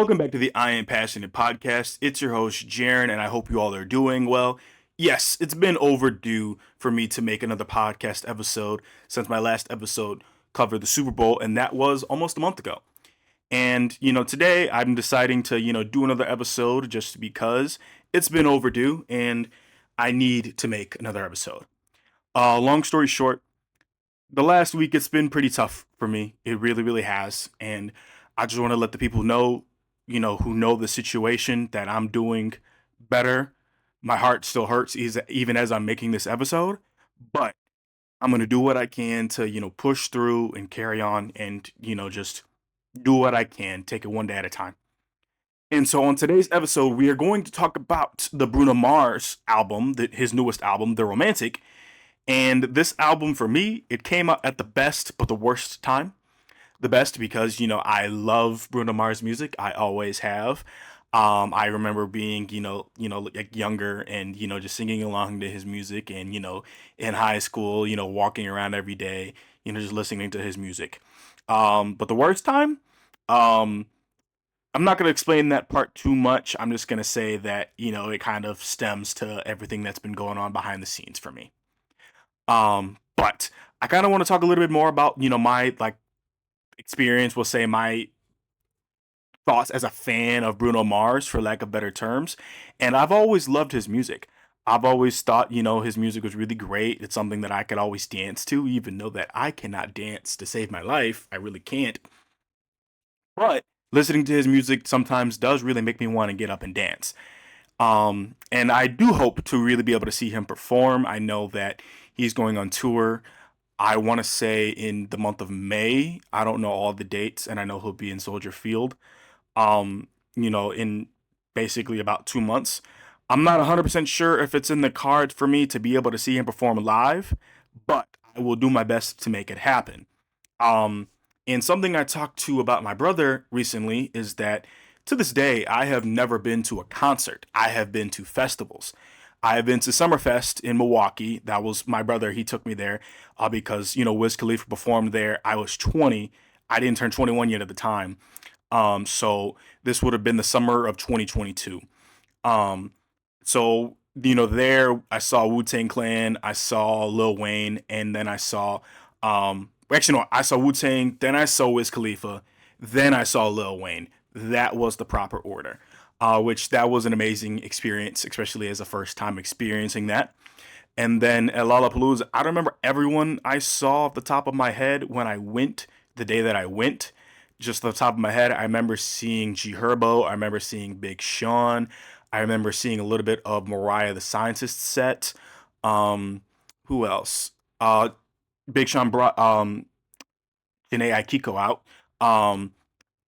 Welcome back to the I Am Passionate podcast. It's your host, Jaren, and I hope you all are doing well. Yes, it's been overdue for me to make another podcast episode since my last episode covered the Super Bowl, and that was almost a month ago. And, today I'm deciding to, do another episode just because it's been overdue and I need to make another episode. Long story short, the last week it's been pretty tough for me. It really, really has. And I just want to let the people know, who know the situation that I'm doing better. My heart still hurts even as I'm making this episode, but I'm going to do what I can to, push through and carry on and, just do what I can, take it one day at a time. And so on today's episode, we are going to talk about the Bruno Mars album, his newest album, The Romantic. And this album for me, it came out at the best but the worst time. The best because, I love Bruno Mars music. I always have. I remember being, like younger and, just singing along to his music and, in high school, walking around every day, just listening to his music. But the worst time, um, I'm not going to explain that part too much. I'm just going to say that, it kind of stems to everything that's been going on behind the scenes for me. But I kind of want to talk a little bit more about, my like experience, we'll say my thoughts as a fan of Bruno Mars, for lack of better terms. And I've always loved his music. I've always thought, his music was really great. It's something that I could always dance to, even though that I cannot dance to save my life. I really can't. But listening to his music sometimes does really make me want to get up and dance. And I do hope to really be able to see him perform. I know that he's going on tour. I want to say in the month of May. I don't know all the dates, and I know he'll be in Soldier Field. In basically about 2 months. I'm not 100% sure if it's in the cards for me to be able to see him perform live, but I will do my best to make it happen. Um, and something I talked to about my brother recently is that to this day, I have never been to a concert. I have been to festivals. I have been to Summerfest in Milwaukee. That was my brother. He took me there because, Wiz Khalifa performed there. I was 20. I didn't turn 21 yet at the time. So this would have been the summer of 2022. Um, so, there I saw Wu-Tang Clan, I saw Lil Wayne, and then I saw, actually, no, I saw Wu-Tang, then I saw Wiz Khalifa, then I saw Lil Wayne. That was the proper order, which that was an amazing experience, especially as a first time experiencing that. And then at Lollapalooza, I remember everyone I saw off the top of my head when I went, the day that I went. Just off the top of my head, I remember seeing G Herbo. I remember seeing Big Sean. I remember seeing a little bit of Mariah the Scientist set. Um, who else? Big Sean brought Janae Aikiko out. Um,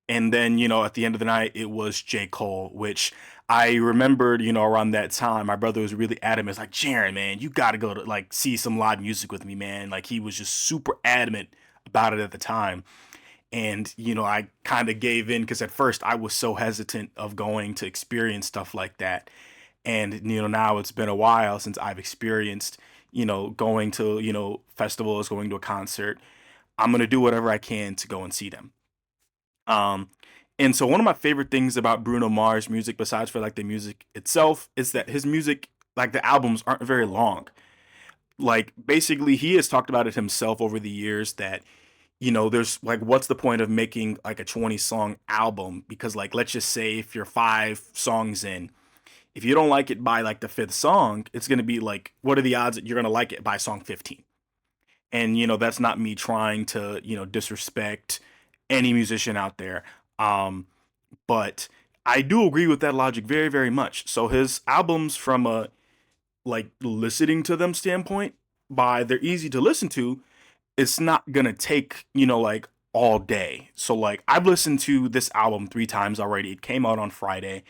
and then, at the end of the night, it was J. Cole, which I remembered, around that time, my brother was really adamant. It's like, Jaren, man, you got to go to, like, see some live music with me, man. Like, he was just super adamant about it at the time. And, I kind of gave in because at first I was so hesitant of going to experience stuff like that. And, now it's been a while since I've experienced, going to, festivals, going to a concert. I'm going to do whatever I can to go and see them. Um, and so one of my favorite things about Bruno Mars music, besides for like the music itself, is that his music, like the albums, aren't very long. Like basically, he has talked about it himself over the years that there's like, what's the point of making like a 20-song album? Because like, let's just say if you're 5 songs in, if you don't like it by like the fifth song, it's gonna be like, what are the odds that you're gonna like it by song 15? And that's not me trying to disrespect any musician out there. Um, but I do agree with that logic very, very much. So his albums, from a like listening to them standpoint, by they're easy to listen to, it's not gonna take like all day. So like I've listened to this album 3 times already. It came out on Friday.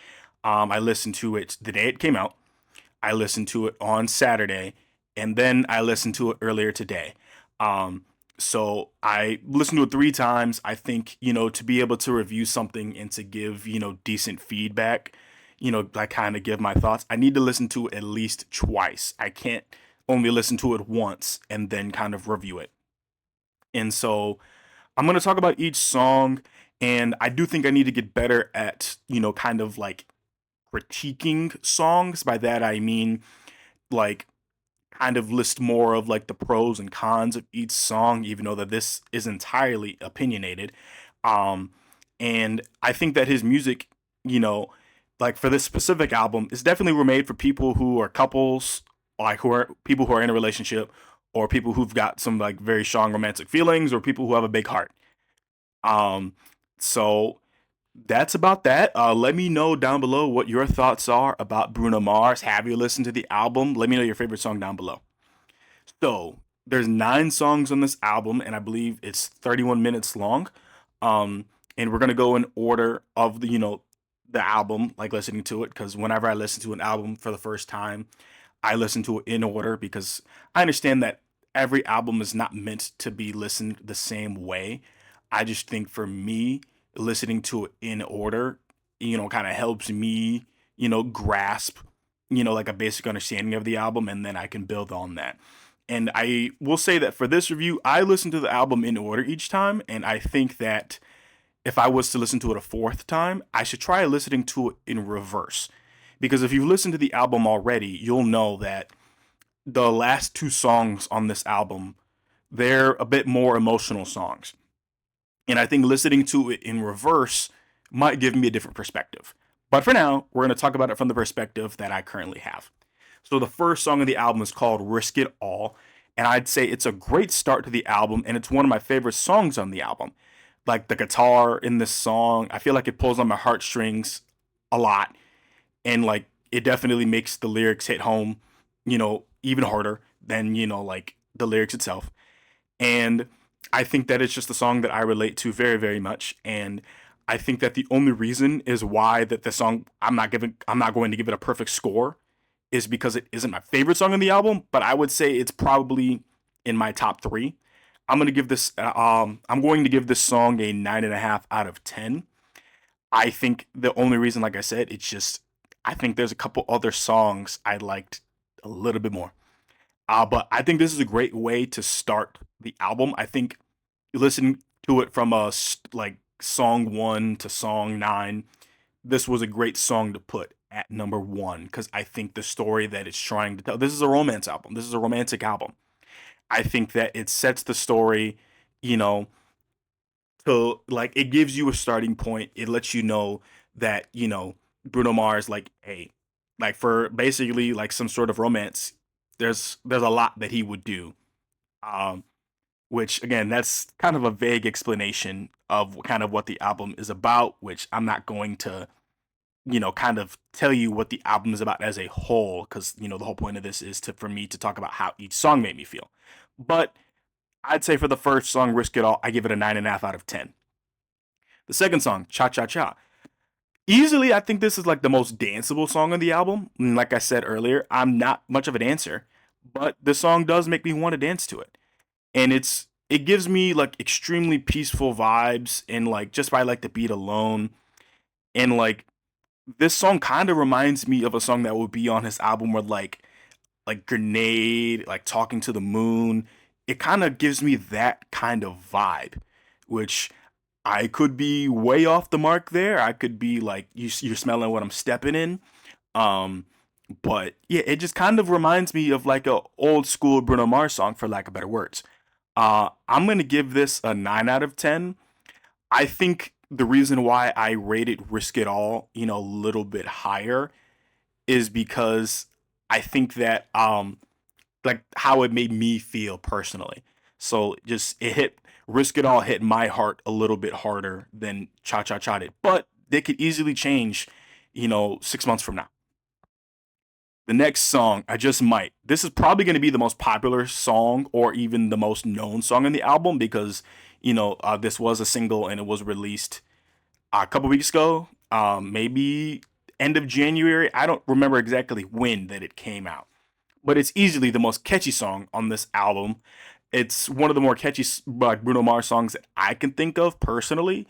I listened to it the day it came out. I listened to it on Saturday, and then I listened to it earlier today. Um, so I listened to it 3 times. I think to be able to review something and to give decent feedback, like kind of give my thoughts, I need to listen to it at least twice. I can't only listen to it once and then kind of review it. And so I'm going to talk about each song And I do think I need to get better at, kind of like critiquing songs. By that I mean like kind of list more of like the pros and cons of each song, even though that this is entirely opinionated. Um, and I think that his music, you know, like for this specific album, is definitely were made for people who are couples, like who are people who are in a relationship, or people who've got some like very strong romantic feelings, or people who have a big heart. Um, so that's about that. Let me know down below what your thoughts are about Bruno Mars. Have you listened to the album? Let me know your favorite song down below. So there's 9 songs on this album, and I believe it's 31 minutes long. Um, and we're gonna go in order of the album, like listening to it, because whenever I listen to an album for the first time, I listen to it in order because I understand that every album is not meant to be listened the same way. I just think for me, listening to it in order, kind of helps me, grasp, like a basic understanding of the album, and then I can build on that. And I will say that for this review, I listen to the album in order each time, and I think that if I was to listen to it a fourth time, I should try listening to it in reverse. Because if you've listened to the album already, you'll know that the last 2 songs on this album, they're a bit more emotional songs. And I think listening to it in reverse might give me a different perspective. But for now, we're going to talk about it from the perspective that I currently have. So the first song of the album is called Risk It All. And I'd say it's a great start to the album, and it's one of my favorite songs on the album. Like the guitar in this song, I feel like it pulls on my heartstrings a lot. And like it definitely makes the lyrics hit home, even harder than, like the lyrics itself. And I think that it's just a song that I relate to very, very much. And I think that the only reason is why that the song I'm not going to give it a perfect score is because it isn't my favorite song on the album, but I would say it's probably in my top 3. I'm going to give this song a 9.5 out of 10. I think the only reason, like I said, it's just I think there's a couple other songs I liked a little bit more. But I think this is a great way to start the album. I think listening to it from like song 1 to song 9, this was a great song to put at number 1 because I think the story that it's trying to tell. This is a romance album. This is a romantic album. I think that it sets the story, you know, to like it gives you a starting point. It lets you know that Bruno Mars, like, hey, like for basically like some sort of romance, there's a lot that he would do. Um, which again, that's kind of a vague explanation of kind of what the album is about. Which I'm not going to kind of tell you what the album is about as a whole, because the whole point of this is to for me to talk about how each song made me feel. But I'd say for the first song, Risk It All, I give it a 9.5 out of 10. The second song, Cha Cha Cha. Easily, I think this is like the most danceable song on the album. And like I said earlier, I'm not much of a dancer, but the song does make me want to dance to it. And it gives me like extremely peaceful vibes, and like just by like the beat alone. And like this song kind of reminds me of a song that would be on his album where like Grenade, like Talking to the Moon. It kind of gives me that kind of vibe, which I could be way off the mark there. I could be like you're smelling what I'm stepping in. Um, but yeah, it just kind of reminds me of like a old school Bruno Mars song, for lack of better words. I'm gonna give this a 9 out of 10. I think the reason why I rated Risk It All, a little bit higher is because I think that like how it made me feel personally. So just it hit Risk It All hit my heart a little bit harder than Cha Cha Cha did. But they could easily change, 6 months from now. The next song, I Just Might. This is probably going to be the most popular song or even the most known song in the album because, this was a single and it was released a couple weeks ago, maybe end of January. I don't remember exactly when that it came out, but it's easily the most catchy song on this album. It's one of the more catchy like Bruno Mars songs that I can think of personally.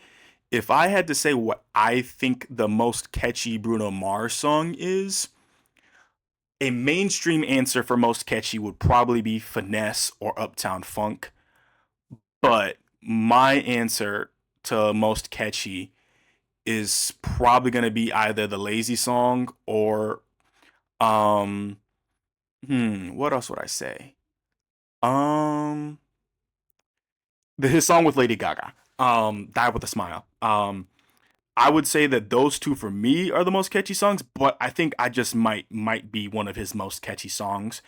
If I had to say what I think the most catchy Bruno Mars song is, a mainstream answer for most catchy would probably be Finesse or Uptown Funk. But my answer to most catchy is probably gonna be either the Lazy song or um what else would I say? Um his song with Lady Gaga. Die with a Smile. I would say that those two for me are the most catchy songs, but I think I just might be one of his most catchy songs.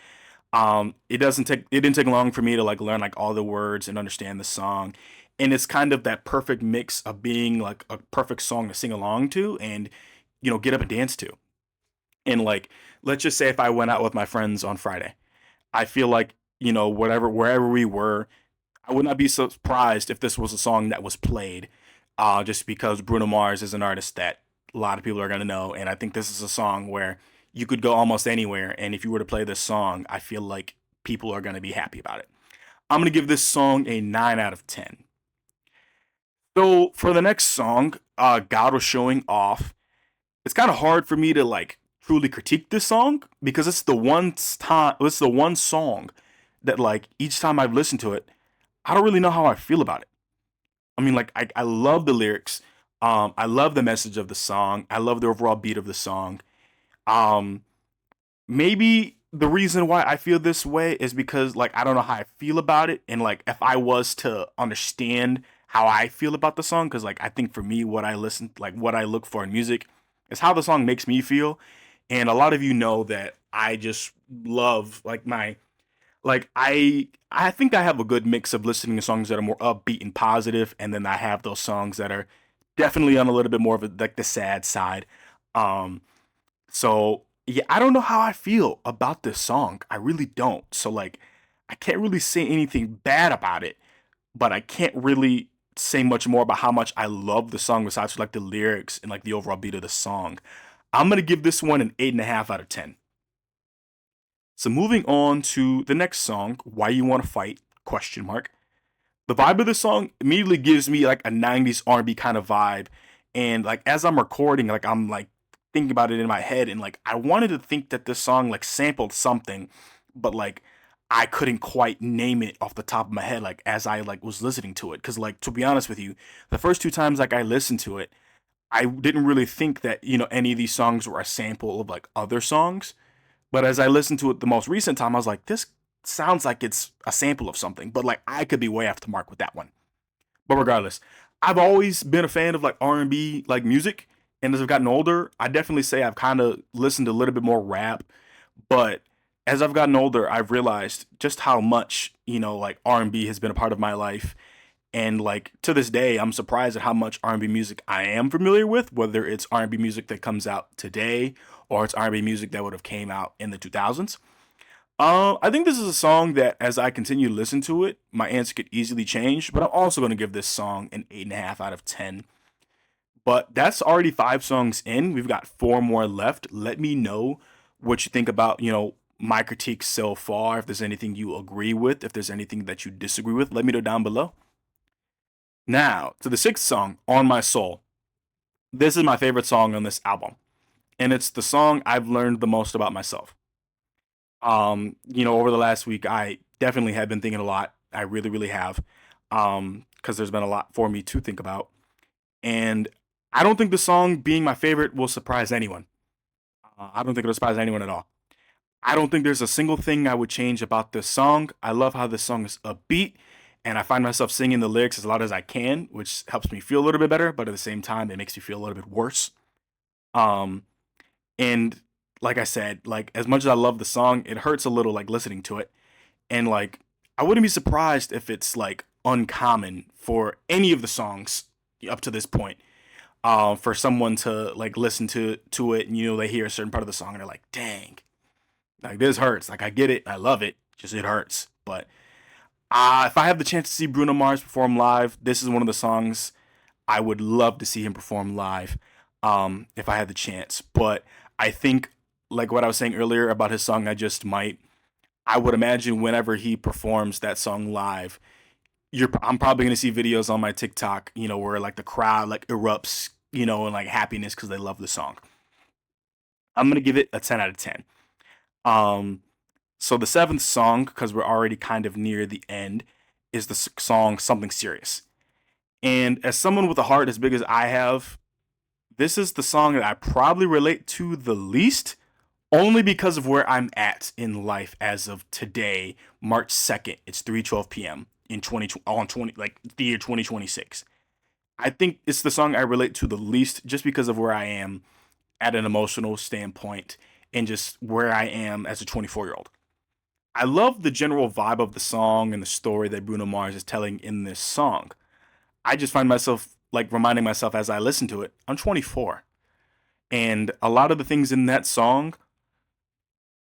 It didn't take long for me to like learn like all the words and understand the song. And it's kind of that perfect mix of being like a perfect song to sing along to and get up and dance to. And like let's just say if I went out with my friends on Friday, I feel like, whatever wherever we were, I would not be surprised if this was a song that was played, just because Bruno Mars is an artist that a lot of people are gonna know, and I think this is a song where you could go almost anywhere, and if you were to play this song, I feel like people are gonna be happy about it. I'm gonna give this song a 9 out of 10. So for the next song, God was showing off. It's kind of hard for me to like truly critique this song because it's the one song that like each time I've listened to it, I don't really know how I feel about it. I mean, like I love the lyrics. I love the message of the song. I love the overall beat of the song. Um, Maybe the reason why I feel this way is because like I don't know how I feel about it, and like if I was to understand how I feel about the song, because like I think for me, what I look for in music, is how the song makes me feel, and a lot of you know that I just love I think I have a good mix of listening to songs that are more upbeat and positive, and then I have those songs that are definitely on a little bit more of like the sad side. Um, so yeah, I don't know how I feel about this song. I really don't. So like, I can't really say anything bad about it, but I can't really say much more about how much I love the song besides like the lyrics and like the overall beat of the song. I'm gonna give this one an 8.5 out of 10. So moving on to the next song, "Why You Want to Fight?" question mark. The vibe of the song immediately gives me like a 90s R&B kind of vibe, and like as I'm recording, like I'm like thinking about it in my head, and like I wanted to think that this song like sampled something, but like I couldn't quite name it off the top of my head like as I like was listening to it, because like to be honest with you, the first two times like I listened to it, I didn't really think that any of these songs were a sample of like other songs. But as I listened to it the most recent time, I was like, this sounds like it's a sample of something. But like I could be way off the mark with that one. But regardless, I've always been a fan of like R&B like music, and as I've gotten older, I definitely say I've kind of listened to a little bit more rap. But as I've gotten older, I've realized just how much like R&B has been a part of my life, and like to this day, I'm surprised at how much R&B music I am familiar with, whether it's R&B music that comes out today or it's R&B music that would have came out in the 2000s. I think this is a song that, as I continue to listen to it, my answer could easily change. But I'm also going to give this song an 8.5 out of 10. But that's already 5 songs in. We've got 4 more left. Let me know what you think about my critiques so far. If there's anything you agree with, if there's anything that you disagree with, let me know down below. Now, to the sixth song, "On My Soul." This is my favorite song on this album, and it's the song I've learned the most about myself. Over the last week, I definitely have been thinking a lot. I really, really have, because there's been a lot for me to think about, and I don't think the song being my favorite will surprise anyone. I don't think it'll surprise anyone at all. I don't think there's a single thing I would change about this song. I love how this song is upbeat, and I find myself singing the lyrics as loud as I can, which helps me feel a little bit better, but at the same time, it makes me feel a little bit worse. Um, and like I said, like as much as I love the song, it hurts a little like listening to it. And like I wouldn't be surprised if it's like uncommon for any of the songs up to this point. For someone to like listen to it, and they hear a certain part of the song and they're like, dang, like this hurts. Like I get it, I love it, just it hurts. But if I have the chance to see Bruno Mars perform live, this is one of the songs I would love to see him perform live, if I had the chance. But I think, like what I was saying earlier about his song, I Just Might, I would imagine whenever he performs that song live, I'm probably going to see videos on my TikTok, where like the crowd like erupts, and like happiness because they love the song. I'm going to give it a 10 out of 10. Um, so the seventh song, because we're already kind of near the end, is the song "Something Serious." And as someone with a heart as big as I have, this is the song that I probably relate to the least, only because of where I'm at in life as of today, March 2nd. It's 3:12 p.m. in 20 on 20 like the year 2026. I think it's the song I relate to the least just because of where I am at an emotional standpoint and just where I am as a 24-year-old. I love the general vibe of the song and the story that Bruno Mars is telling in this song. I just find myself like reminding myself as I listen to it, I'm 24. And a lot of the things in that song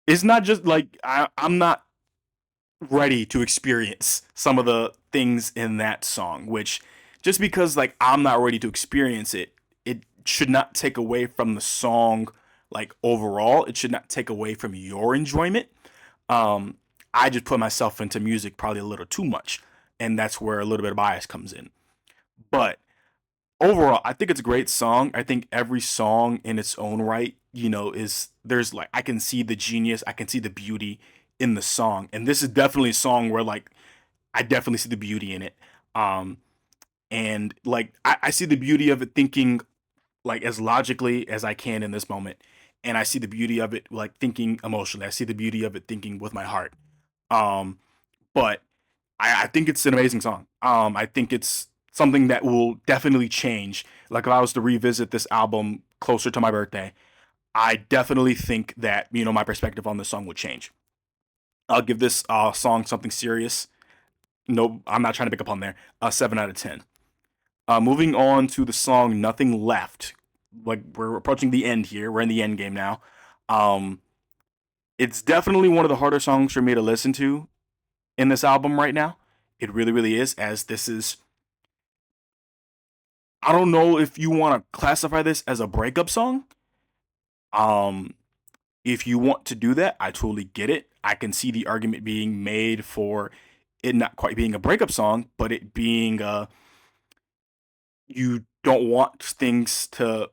is not just like I'm not ready to experience some of the things in that song, which just because like I'm not ready to experience it, it should not take away from the song like overall. It should not take away from your enjoyment. Um I just put myself into music probably a little too much, and that's where a little bit of bias comes in. But overall, I think it's a great song. I think every song in its own right, is there's like I can see the genius, I can see the beauty in the song. And this is definitely a song where like I definitely see the beauty in it. Um and like I see the beauty of it thinking like as logically as I can in this moment. And I see the beauty of it like thinking emotionally. I see the beauty of it thinking with my heart. Um but I think it's an amazing song. I think it's something that will definitely change. Like if I was to revisit this album closer to my birthday, I definitely think that my perspective on this song would change. I'll give this song something serious. No, I'm not trying to pick up on there. 7 out of 10. Moving on to the song "Nothing Left." Like we're approaching the end here. We're in the end game now. Um, it's definitely one of the harder songs for me to listen to in this album right now. It really, really is. As this is, I don't know if you want to classify this as a breakup song. Um, if you want to do that, I totally get it. I can see the argument being made for it not quite being a breakup song, but it being you don't want things to,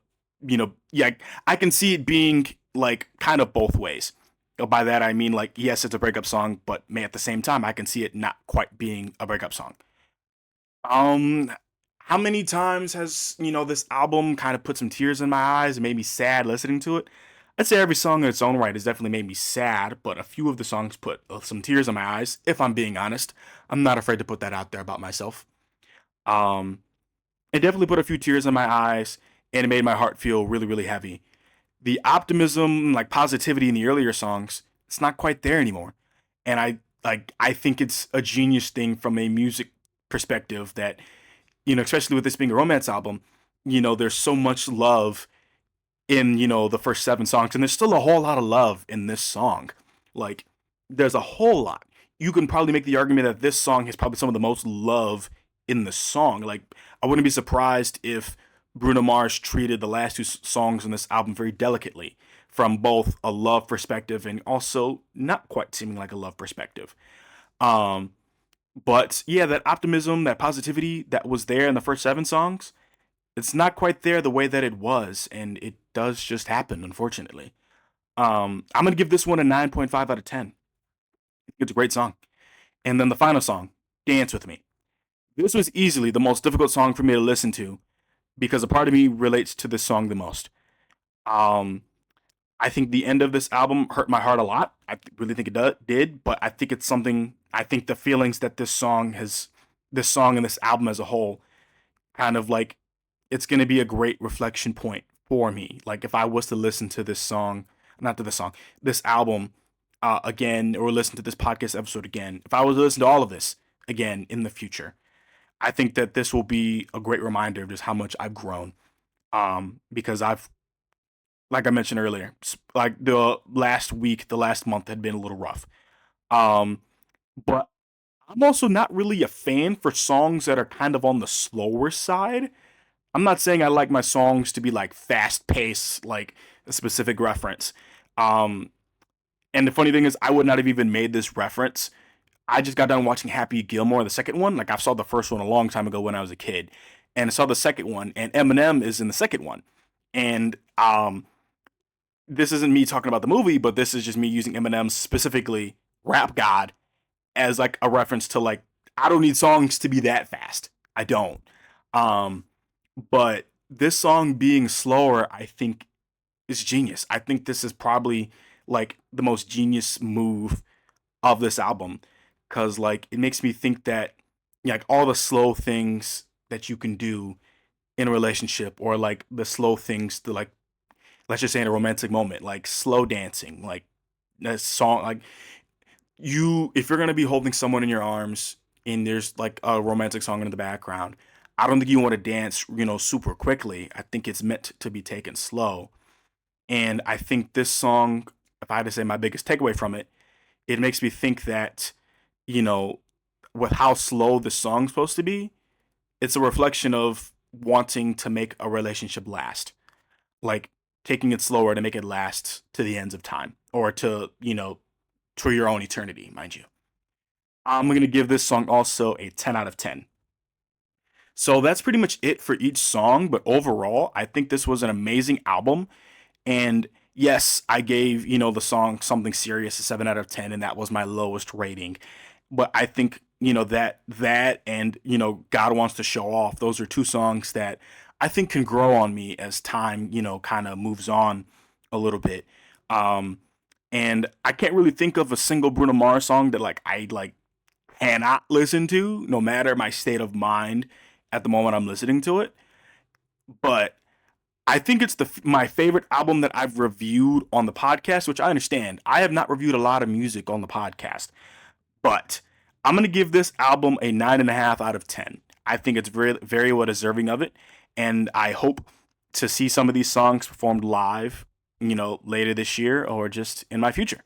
yeah, I can see it being like kind of both ways. By that I mean like yes, it's a breakup song, but at the same time I can see it not quite being a breakup song. Um, how many times has this album kind of put some tears in my eyes and made me sad listening to it? I'd say every song in its own right has definitely made me sad, but a few of the songs put some tears in my eyes. If I'm being honest, I'm not afraid to put that out there about myself. Um, it definitely put a few tears in my eyes, and it made my heart feel really, really heavy. The optimism, like positivity in the earlier songs, it's not quite there anymore. And I think it's a genius thing from a music perspective that especially with this being a romance album, there's so much love in, the first 7 songs, and there's still a whole lot of love in this song. Like, there's a whole lot. You can probably make the argument that this song has probably some of the most love in the song. Like, I wouldn't be surprised if Bruno Mars treated the last two songs on this album very delicately from both a love perspective and also not quite seeming like a love perspective. Um, but yeah, that optimism, that positivity that was there in the first 7 songs, it's not quite there the way that it was, and it does just happen, unfortunately. I'm gonna give this one a 9.5 out of 10. It's a great song. And then the final song, "Dance with Me." This was easily the most difficult song for me to listen to because a part of me relates to this song the most. Um, I think the end of this album hurt my heart a lot. I really think did, but I think it's something. I think the feelings that this song and this album as a whole, kind of like, it's gonna be a great reflection point for me. Like if I was to listen to this song, not to this song, this album again, or listen to this podcast episode again, if I was to listen to all of this again in the future, I think that this will be a great reminder of just how much I've grown. Because like I mentioned earlier, like the last week, the last month had been a little rough. Um, but I'm also not really a fan for songs that are kind of on the slower side. I'm not saying I like my songs to be like fast paced, like a specific reference. Um, and the funny thing is, I would not have even made this reference. I just got done watching Happy Gilmore, the second one. Like I saw the first one a long time ago when I was a kid, and I saw the second one, and Eminem is in the second one. And this isn't me talking about the movie, but this is just me using Eminem specifically, Rap God, as like a reference to like I don't need songs to be that fast. I don't. Um, but this song being slower, I think is genius. I think this is probably like the most genius move of this album, because like it makes me think that like all the slow things that you can do in a relationship, or like the slow things to like, let's just say in a romantic moment, like slow dancing, like that song, like you, if you're gonna be holding someone in your arms and there's like a romantic song in the background, I don't think you want to dance, super quickly. I think it's meant to be taken slow. And I think this song, if I had to say my biggest takeaway from it, it makes me think that, you know, with how slow the song's supposed to be, it's a reflection of wanting to make a relationship last. Like taking it slower to make it last to the ends of time, or to, to your own eternity, mind you. I'm going to give this song also a 10 out of 10. So that's pretty much it for each song, but overall, I think this was an amazing album. And yes, I gave, the song Something Serious a 7 out of 10, and that was my lowest rating. But I think, that and, God Wants to Show Off, those are two songs that I think can grow on me as time, kind of moves on a little bit. Um, and I can't really think of a single Bruno Mars song that like I like cannot listen to, no matter my state of mind at the moment I'm listening to it. But I think it's my favorite album that I've reviewed on the podcast, which I understand. I have not reviewed a lot of music on the podcast, but I'm gonna give this album a 9.5 out of 10. I think it's very, very well deserving of it, and I hope to see some of these songs performed live, later this year or just in my future.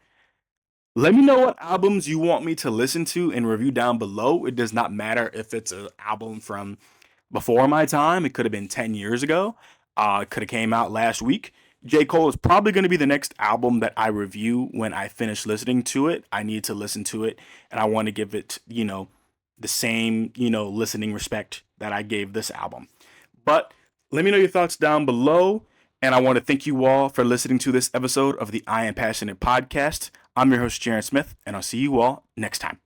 Let me know what albums you want me to listen to and review down below. It does not matter if it's an album from before my time. It could have been 10 years ago. It could have came out last week. J. Cole is probably going to be the next album that I review when I finish listening to it. I need to listen to it, and I want to give it, the same, listening respect that I gave this album. But let me know your thoughts down below. And I want to thank you all for listening to this episode of the I Am Passionate podcast. I'm your host, Jaren Smith, and I'll see you all next time.